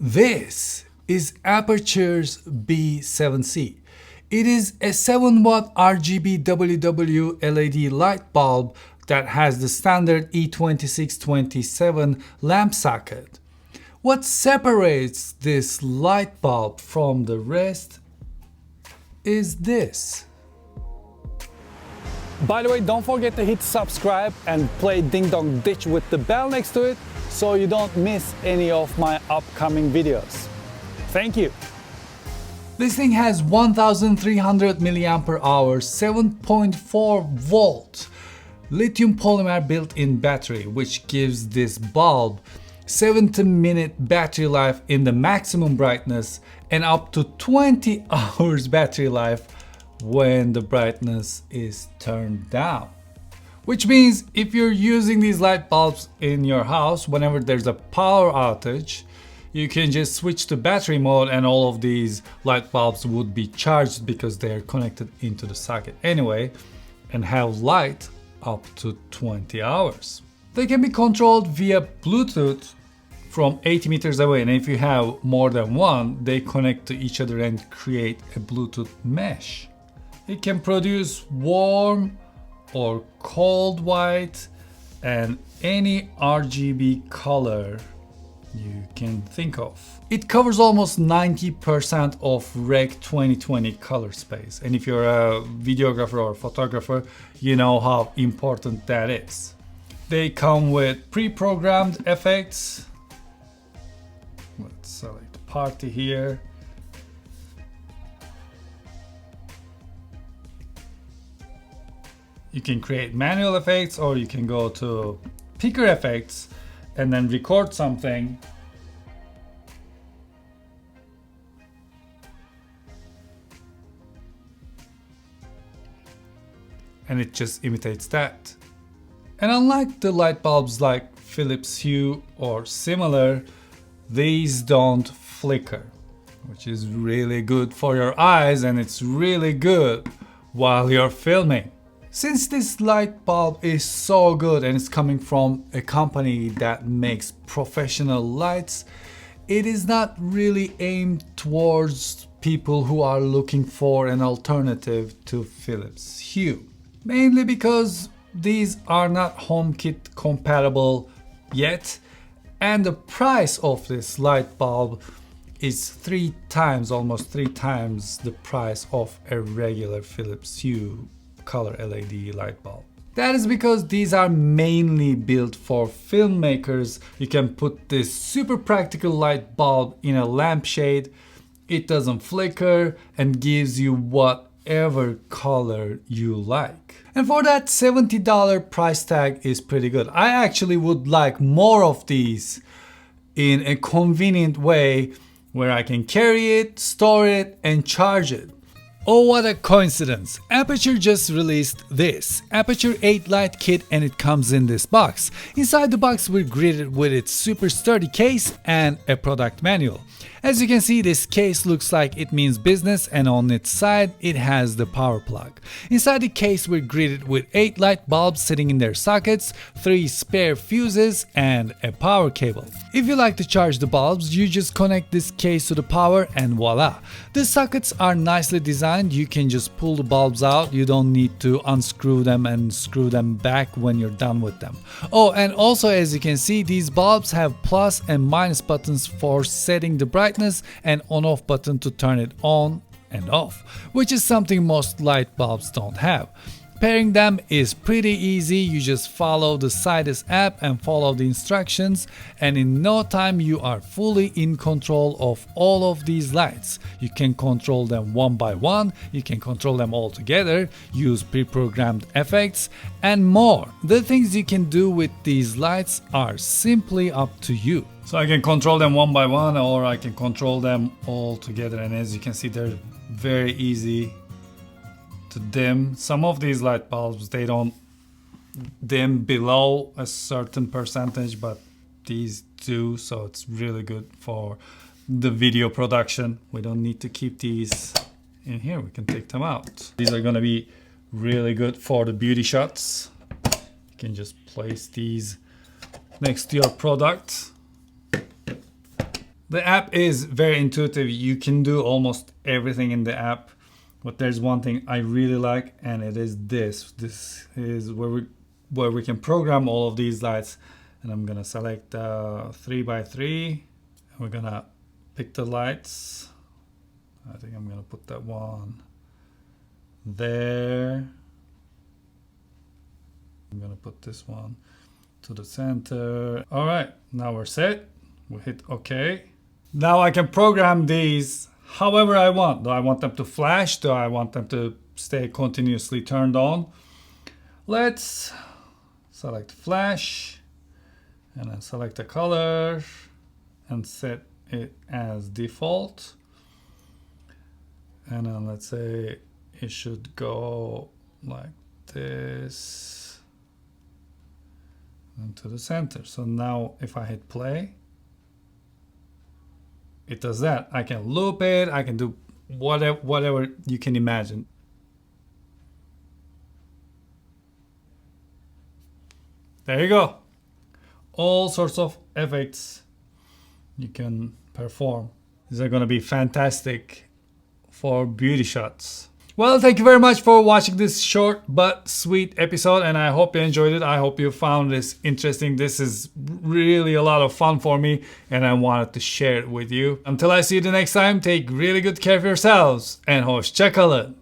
This is Aputure's B7C. It is a 7-watt RGB WW LED light bulb that has the standard E2627 lamp socket. What separates this light bulb from the rest is this. By the way, don't forget to hit subscribe and play Ding Dong Ditch with the bell next to it so you don't miss any of my upcoming videos. Thank you. This thing has 1300 milliampere hours, 7.4 volt lithium polymer built-in battery, which gives this bulb 70-minute battery life in the maximum brightness and up to 20 hours battery life when the brightness is turned down. Which means if you're using these light bulbs in your house, whenever there's a power outage, you can just switch to battery mode and all of these light bulbs would be charged because they're connected into the socket anyway and have light up to 20 hours. They can be controlled via Bluetooth from 80 meters away, and if you have more than one, they connect to each other and create a Bluetooth mesh. It can produce warm or cold white and any RGB color you can think of. It covers almost 90% of Rec 2020 color space, and if you're a videographer or photographer, you know how important that is. They come with pre-programmed effects. Let's select party here. You can create manual effects, or you can go to picker effects and then record something. And it just imitates that. And unlike the light bulbs like Philips Hue or similar, these don't flicker, which is really good for your eyes, and it's really good while you're filming. Since this light bulb is so good and it's coming from a company that makes professional lights, it is not really aimed towards people who are looking for an alternative to Philips Hue. Mainly because these are not HomeKit compatible yet, and the price of this light bulb is almost three times the price of a regular Philips Hue color LED light bulb. That is because these are mainly built for filmmakers. You can put this super practical light bulb in a lampshade. It doesn't flicker and gives you whatever color you like. And for that $70 price tag is pretty good. I actually would like more of these in a convenient way where I can carry it, store it, and charge it. Oh, what a coincidence! Aputure just released this Aputure 8 Light Kit, and it comes in this box. Inside the box we're greeted with its super sturdy case and a product manual. As you can see, this case looks like it means business, and on its side it has the power plug. Inside the case we're greeted with 8 light bulbs sitting in their sockets, 3 spare fuses, and a power cable. If you like to charge the bulbs, you just connect this case to the power and voila! The sockets are nicely designed. You can just pull the bulbs out. You don't need to unscrew them and screw them back when you're done with them. Oh, and also, as you can see, these bulbs have plus and minus buttons for setting the brightness and on-off button to turn it on and off, which is something most light bulbs don't have. Pairing them is pretty easy. You just follow the Sidus app and follow the instructions, and in no time you are fully in control of all of these lights. You can control them one by one, you can control them all together, use pre-programmed effects, and more. The things you can do with these lights are simply up to you. So I can control them one by one, or I can control them all together, and as you can see, they're very easy to dim. Some of these light bulbs, they don't dim below a certain percentage, but these do, so it's really good for the video production. We don't need to keep these in here, we can take them out. These are gonna be really good for the beauty shots. You can just place these next to your product The app is very intuitive. You can do almost everything in the app. But there's one thing I really like, and it is this. This is where we can program all of these lights. And I'm gonna select 3x3. And we're gonna pick the lights. I think I'm gonna put that one there. I'm gonna put this one to the center. All right, now we're set. We'll hit OK. Now I can program these however I want. Do I want them to flash? Do I want them to stay continuously turned on? Let's select flash and then select the color and set it as default. And then let's say it should go like this into the center. So now if I hit play, it does that. I can loop it. I can do whatever you can imagine. There you go. All sorts of effects you can perform. These are going to be fantastic for beauty shots. Well, thank you very much for watching this short but sweet episode, and I hope you enjoyed it. I hope you found this interesting. This is really a lot of fun for me, and I wanted to share it with you. Until I see you the next time, take really good care of yourselves, and hoşça kalın.